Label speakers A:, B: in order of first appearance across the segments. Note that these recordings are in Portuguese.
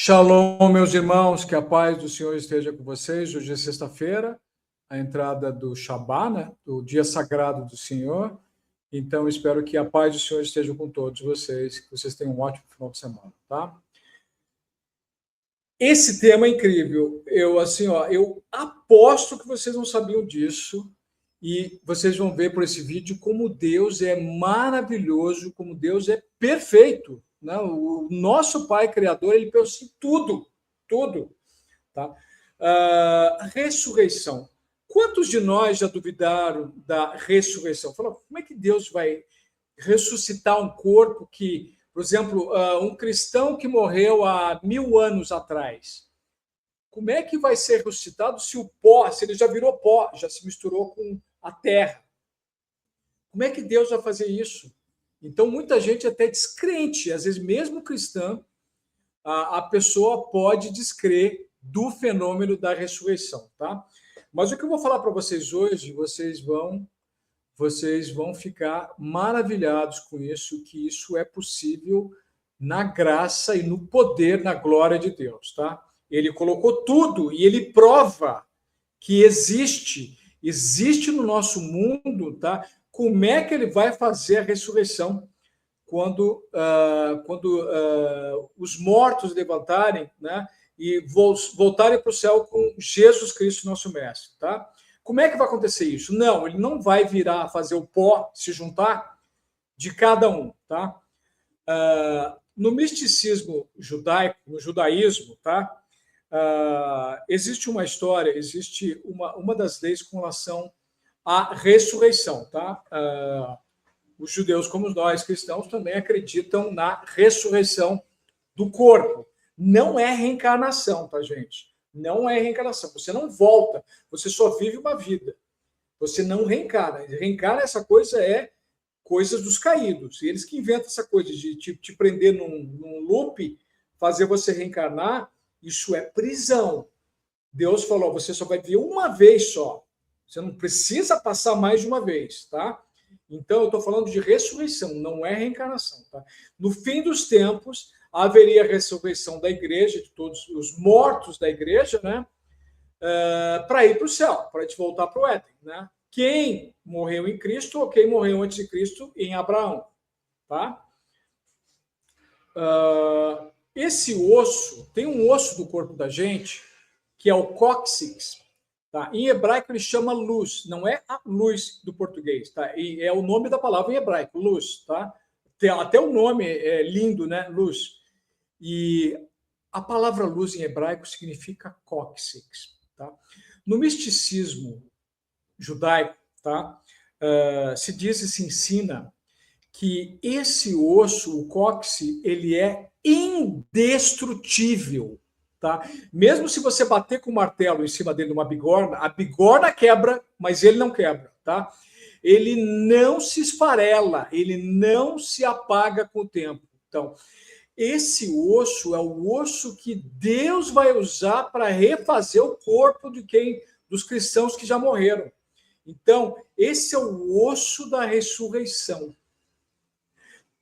A: Shalom, meus irmãos, que a paz do Senhor esteja com vocês. Hoje é sexta-feira, a entrada do Shabá, né? Do dia sagrado do Senhor. Então, espero que a paz do Senhor esteja com todos vocês, que vocês tenham um ótimo final de semana, tá? Esse tema é incrível. Eu aposto que vocês não sabiam disso e vocês vão ver por esse vídeo como Deus é maravilhoso, como Deus é perfeito. O nosso Pai Criador, ele pensou em tudo. Tá? Ressurreição. Quantos de nós já duvidaram da ressurreição? Falaram, como é que Deus vai ressuscitar um corpo que, por exemplo, um cristão que morreu há 1000 anos atrás, como é que vai ser ressuscitado se o pó, se ele já virou pó, já se misturou com a terra? Como é que Deus vai fazer isso? Então, muita gente até descrente, às vezes mesmo cristã, a pessoa pode descrer do fenômeno da ressurreição, tá? Mas o que eu vou falar para vocês hoje, vocês vão ficar maravilhados com isso, que isso é possível na graça e no poder, na glória de Deus, tá? Ele colocou tudo e ele prova que existe no nosso mundo, tá? Como é que ele vai fazer a ressurreição quando os mortos levantarem, né? E voltarem para o céu com Jesus Cristo, nosso mestre, tá? Como é que vai acontecer isso? Não, ele não vai virar fazer o pó se juntar de cada um, tá? No misticismo judaico, no judaísmo, tá? Existe uma história, existe uma das leis com relação à ressurreição, tá? Os judeus, como nós cristãos, também acreditam na ressurreição do corpo. Não é reencarnação, tá, gente? Não é reencarnação. Você não volta, você só vive uma vida. Você não reencarna. Reencarna, essa coisa é coisas dos caídos. E eles que inventam essa coisa de te prender num loop, fazer você reencarnar, isso é prisão. Deus falou, você só vai viver uma vez só. Você não precisa passar mais de uma vez, tá? Então, eu estou falando de ressurreição, não é reencarnação, tá? No fim dos tempos, haveria a ressurreição da igreja, de todos os mortos da igreja, né? Para ir para o céu, para a gente voltar para o Éden, né? Quem morreu em Cristo ou quem morreu antes de Cristo em Abraão, tá? Esse osso, tem um osso do corpo da gente, que é o cóccix, tá? Em hebraico ele chama luz, não é a luz do português, tá? E é o nome da palavra em hebraico, luz, tá? Até o nome é lindo, né? Luz. E a palavra luz em hebraico significa cóccix, tá? No misticismo judaico, tá? Se diz e se ensina que esse osso, o cóccix, ele é indestrutível, tá? Mesmo se você bater com o martelo em cima dele numa bigorna, a bigorna quebra, mas ele não quebra, tá? Ele não se esfarela, ele não se apaga com o tempo. Então, esse osso é o osso que Deus vai usar para refazer o corpo dos cristãos que já morreram. Então, esse é o osso da ressurreição.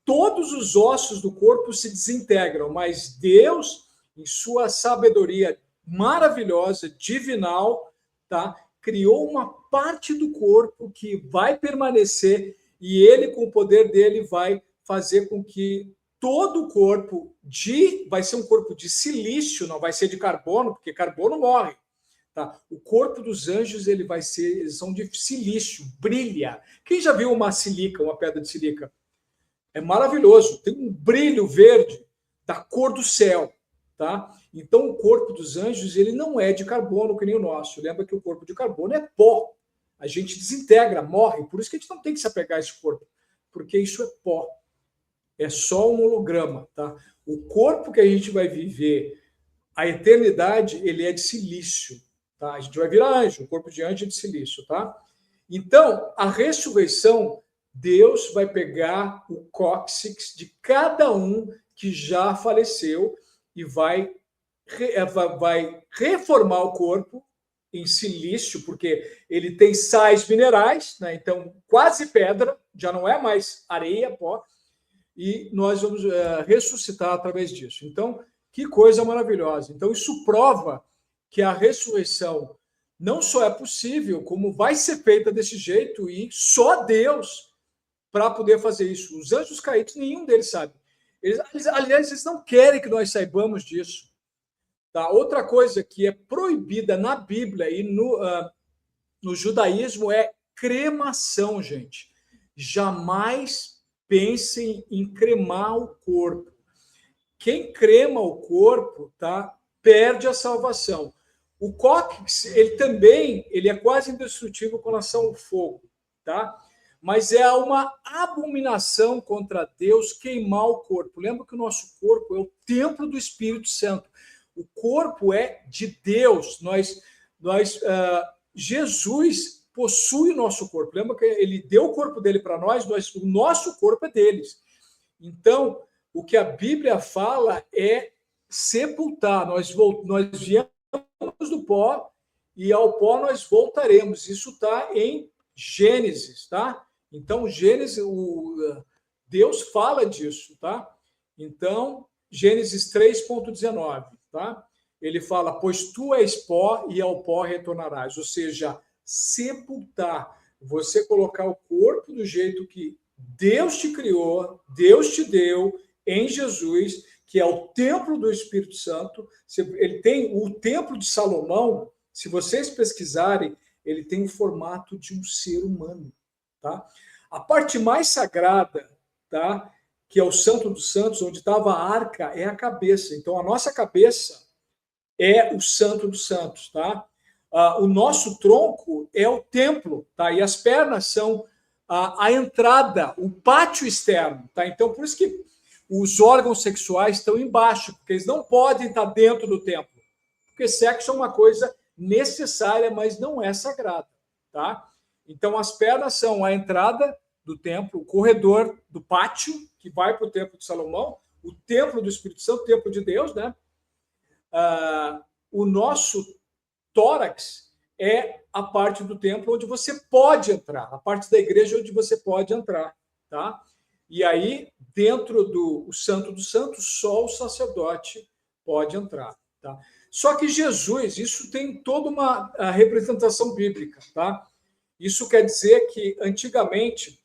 A: Todos os ossos do corpo se desintegram, mas Deus, em sua sabedoria maravilhosa, divinal, tá? Criou uma parte do corpo que vai permanecer e ele, com o poder dele, vai fazer com que todo o corpo vai ser um corpo de silício, não vai ser de carbono, porque carbono morre. Tá? O corpo dos anjos eles são de silício, brilha. Quem já viu uma pedra de sílica? É maravilhoso, tem um brilho verde da cor do céu, tá? Então o corpo dos anjos ele não é de carbono que nem o nosso. Lembra que o corpo de carbono é pó. A gente desintegra, morre. Por isso que a gente não tem que se apegar a esse corpo, porque isso é pó. É só um holograma, tá? O corpo que a gente vai viver a eternidade, ele é de silício, tá? A gente vai virar anjo, o corpo de anjo é de silício, tá? Então, a ressurreição, Deus vai pegar o cóccix de cada um que já faleceu e vai reformar o corpo em silício, porque ele tem sais minerais, né? Então quase pedra, já não é mais areia, pó, e nós vamos ressuscitar através disso. Então, Que coisa maravilhosa. Então, isso prova que a ressurreição não só é possível, como vai ser feita desse jeito, e só Deus para poder fazer isso. Os anjos caídos, nenhum deles sabe. Aliás, eles não querem que nós saibamos disso. Tá? Outra coisa que é proibida na Bíblia e no judaísmo é cremação, gente. Jamais pensem em cremar o corpo. Quem crema o corpo, tá, perde a salvação. O cóccix, ele é quase indestrutível com relação ao fogo, tá? Mas é uma abominação contra Deus queimar o corpo. Lembra que o nosso corpo é o templo do Espírito Santo. O corpo é de Deus. Jesus possui o nosso corpo. Lembra que ele deu o corpo dele para nós, o nosso corpo é deles. Então, o que a Bíblia fala é sepultar. Nós viemos do pó e ao pó nós voltaremos. Isso está em Gênesis, tá? Então, Gênesis, Deus fala disso, tá? Então, Gênesis 3,19, tá? Ele fala, pois tu és pó e ao pó retornarás. Ou seja, sepultar. Você colocar o corpo do jeito que Deus te criou, Deus te deu em Jesus, que é o templo do Espírito Santo. Ele tem o templo de Salomão, se vocês pesquisarem, ele tem o formato de um ser humano, tá? A parte mais sagrada, tá, que é o Santo dos Santos, onde estava a arca, é a cabeça. Então, a nossa cabeça é o Santo dos Santos, tá? O nosso tronco é o templo, tá? E as pernas são a entrada, o pátio externo, tá? Então, por isso que os órgãos sexuais estão embaixo, porque eles não podem estar dentro do templo. Porque sexo é uma coisa necessária, mas não é sagrada, tá? Então, as pernas são a entrada do templo, o corredor do pátio, que vai para o templo de Salomão, o templo do Espírito Santo, o templo de Deus, né? O nosso tórax é a parte do templo onde você pode entrar, a parte da igreja onde você pode entrar, tá? E aí, dentro do Santo dos Santos, só o sacerdote pode entrar, tá? Só que Jesus, isso tem toda uma representação bíblica, tá? Isso quer dizer que, antigamente,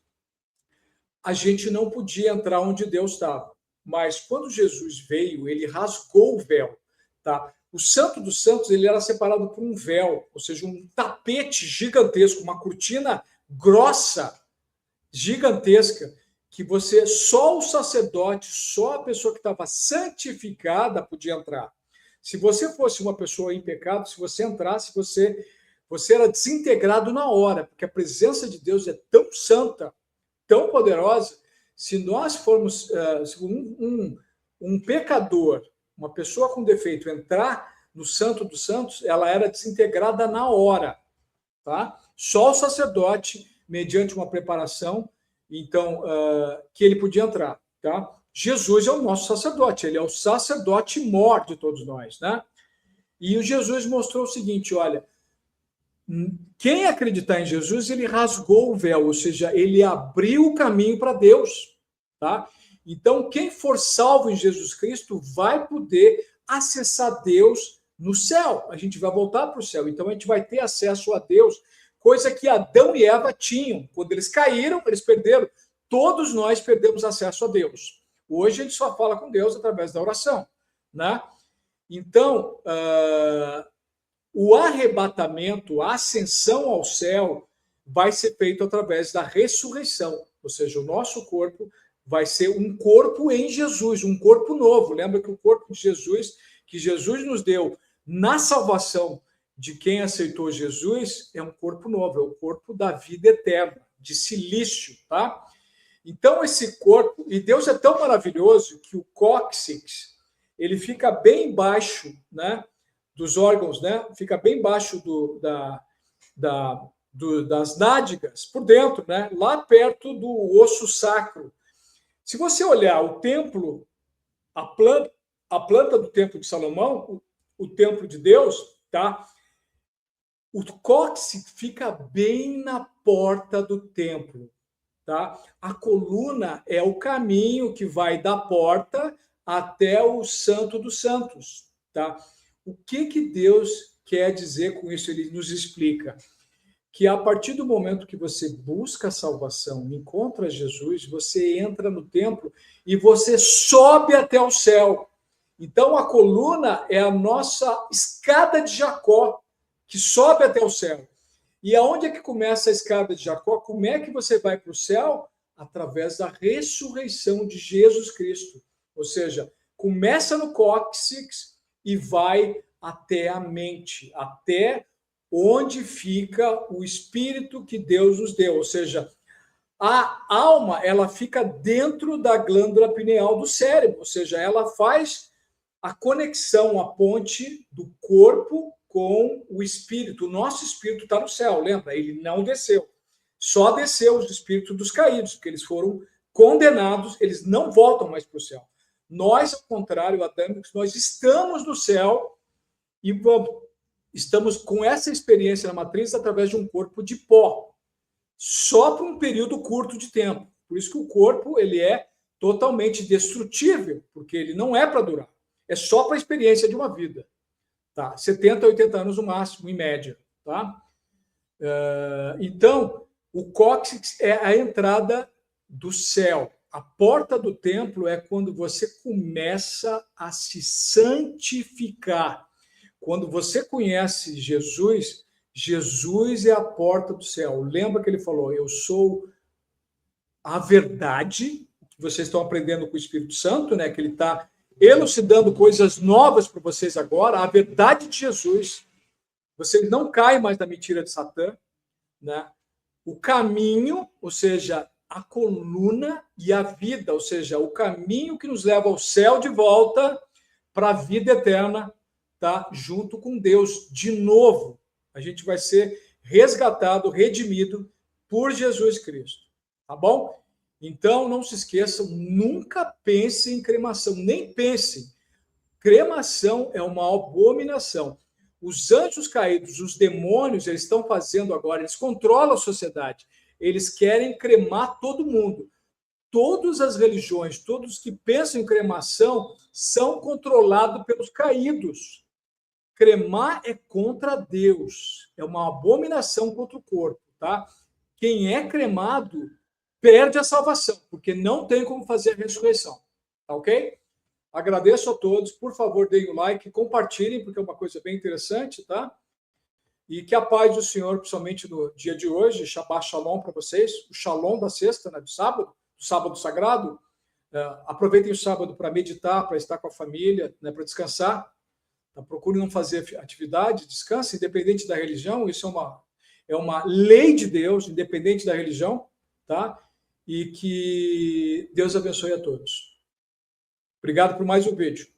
A: a gente não podia entrar onde Deus estava. Mas, quando Jesus veio, ele rasgou o véu, tá? O Santo dos Santos, ele era separado por um véu, ou seja, um tapete gigantesco, uma cortina grossa, gigantesca, que só o sacerdote, só a pessoa que estava santificada podia entrar. Se você fosse uma pessoa em pecado, se você entrasse, você era desintegrado na hora, porque a presença de Deus é tão santa, tão poderosa. Se nós formos um pecador, uma pessoa com defeito, entrar no Santo dos Santos, ela era desintegrada na hora, tá? Só o sacerdote, mediante uma preparação, então, que ele podia entrar, tá? Jesus é o nosso sacerdote, ele é o sacerdote mor de todos nós, né? E o Jesus mostrou o seguinte, olha, quem acreditar em Jesus, ele rasgou o véu, ou seja, ele abriu o caminho para Deus, tá? Então, quem for salvo em Jesus Cristo vai poder acessar Deus no céu. A gente vai voltar para o céu, então a gente vai ter acesso a Deus, coisa que Adão e Eva tinham. Quando eles caíram, eles perderam. Todos nós perdemos acesso a Deus. Hoje a gente só fala com Deus através da oração, né? Então, o arrebatamento, a ascensão ao céu, vai ser feito através da ressurreição, ou seja, o nosso corpo vai ser um corpo em Jesus, um corpo novo. Lembra que o corpo de Jesus, que Jesus nos deu na salvação de quem aceitou Jesus, é um corpo novo, é o corpo da vida eterna, de silício, tá? Então, esse corpo, e Deus é tão maravilhoso que o cóccix, ele fica bem embaixo, né, dos órgãos, né, fica bem embaixo das nádegas, por dentro, né, lá perto do osso sacro. Se você olhar o templo, a planta do templo de Salomão, o templo de Deus, tá? O cóccix fica bem na porta do templo, tá? A coluna é o caminho que vai da porta até o Santo dos Santos, tá? O que Deus quer dizer com isso? Ele nos explica que a partir do momento que você busca a salvação, encontra Jesus, você entra no templo e você sobe até o céu. Então a coluna é a nossa escada de Jacó, que sobe até o céu. E aonde é que começa a escada de Jacó? Como é que você vai para o céu? Através da ressurreição de Jesus Cristo. Ou seja, começa no cóccix e vai até a mente, até onde fica o espírito que Deus nos deu. Ou seja, a alma, ela fica dentro da glândula pineal do cérebro. Ou seja, ela faz a conexão, a ponte do corpo com o espírito. O nosso espírito está no céu, lembra? Ele não desceu. Só desceu os espíritos dos caídos, porque eles foram condenados, eles não voltam mais para o céu. Nós, ao contrário, adâmicos, nós estamos no céu e estamos com essa experiência na matriz através de um corpo de pó, só por um período curto de tempo. Por isso que o corpo ele é totalmente destrutível, porque ele não é para durar. É só para a experiência de uma vida. Tá? 70, 80 anos no máximo, em média. Tá? Então, o cóccix é a entrada do céu. A porta do templo é quando você começa a se santificar. Quando você conhece Jesus, Jesus é a porta do céu. Lembra que ele falou, eu sou a verdade, que vocês estão aprendendo com o Espírito Santo, né? Que ele está elucidando coisas novas para vocês agora, a verdade de Jesus. Vocês não caem mais na mentira de Satã, né? O caminho, ou seja, a coluna e a vida, ou seja, o caminho que nos leva ao céu de volta para a vida eterna, tá? Junto com Deus, de novo. A gente vai ser resgatado, redimido por Jesus Cristo, tá bom? Então, não se esqueçam, nunca pense em cremação, nem pense. Cremação é uma abominação. Os anjos caídos, os demônios, eles estão fazendo agora, eles controlam a sociedade. Eles querem cremar todo mundo. Todas as religiões, todos que pensam em cremação, são controlados pelos caídos. Cremar é contra Deus. É uma abominação contra o corpo, tá? Quem é cremado perde a salvação, porque não tem como fazer a ressurreição. Tá ok? Agradeço a todos. Por favor, deem o like, compartilhem, porque é uma coisa bem interessante, tá? E que a paz do Senhor, principalmente no dia de hoje, Shabbat Shalom para vocês, o Shalom da sexta, né, do sábado sagrado. Aproveitem o sábado para meditar, para estar com a família, né, para descansar. Tá? Procure não fazer atividade, descanse, independente da religião. Isso é uma lei de Deus, independente da religião, tá? E que Deus abençoe a todos. Obrigado por mais um vídeo.